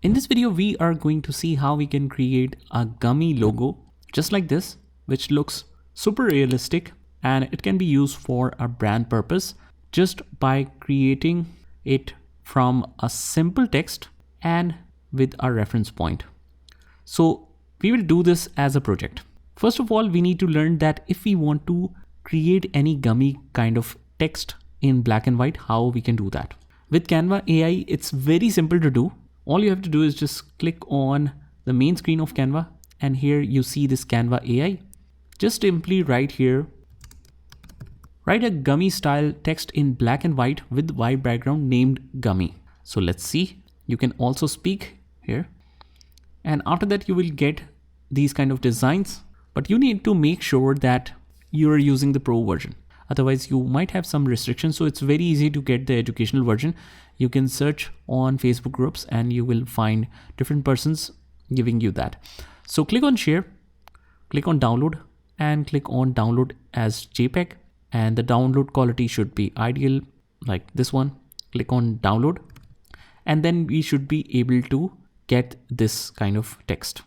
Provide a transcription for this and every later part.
In this video, we are going to see how we can create a gummy logo just like this, which looks super realistic and it can be used for a brand purpose just by creating it from a simple text and with a reference point. So we will do this as a project. First of all, we need to learn that if we want to create any gummy kind of text in black and white, how we can do that. With Canva AI, it's very simple to do. All you have to do is just click on the main screen of Canva, and here you see this Canva AI. Just simply write here, write a gummy style text in black and white with white background named gummy. So let's see, you can also speak here. And after that, you will get these kind of designs, but you need to make sure that you're using the pro version. Otherwise, you might have some restrictions. So it's very easy to get the educational version. You can search on Facebook groups and you will find different persons giving you that. So click on share, click on download, and click on download as JPEG. And the download quality should be ideal like this one. Click on download, and then we should be able to get this kind of text.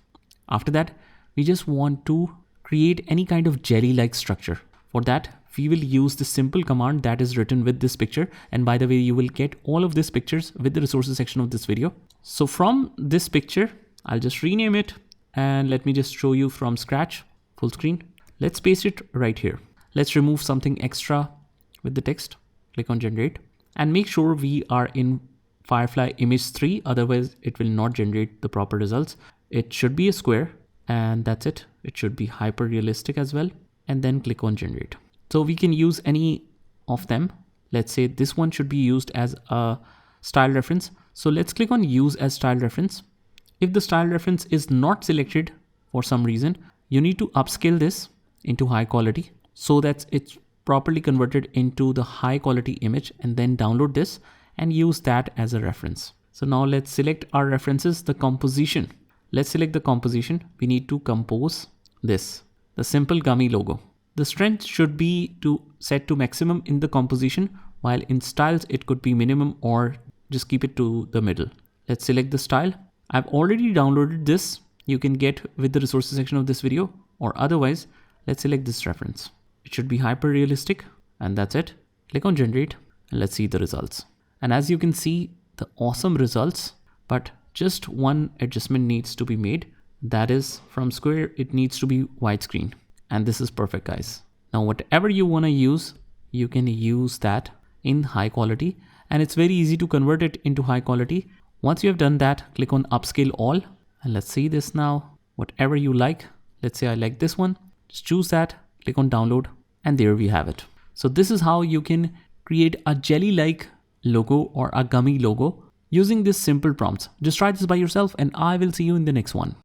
After that, we just want to create any kind of jelly-like structure. For that, we will use the simple command that is written with this picture. And by the way, you will get all of these pictures with the resources section of this video. So from this picture, I'll just rename it and let me just show you from scratch, full screen. Let's paste it right here. Let's remove something extra with the text. Click on generate and make sure we are in Firefly image 3. Otherwise it will not generate the proper results. It should be a square and that's it. It should be hyper realistic as well. And then click on generate. So we can use any of them. Let's say this one should be used as a style reference. So let's click on use as style reference. If the style reference is not selected for some reason, you need to upscale this into high quality so that it's properly converted into the high quality image, and then download this and use that as a reference. So now let's select our references, the composition. Let's select the composition. We need to compose this, the simple gummy logo. The strength should be set to maximum in the composition, while in styles it could be minimum or just keep it to the middle. Let's select the style. I've already downloaded this. You can get with the resources section of this video, or otherwise, let's select this reference. It should be hyper realistic, and that's it. Click on generate and let's see the results. And as you can see, the awesome results, but just one adjustment needs to be made. That is, from square, it needs to be widescreen. And this is perfect, guys. Now, whatever you want to use, you can use that in high quality, and it's very easy to convert it into high quality. Once you have done that, click on upscale all, and let's see this now. Whatever you like, let's say I like this one, just choose that, click on download, and there we have it. So this is how you can create a jelly-like logo or a gummy logo using this simple prompts. Just try this by yourself, and I will see you in the next one.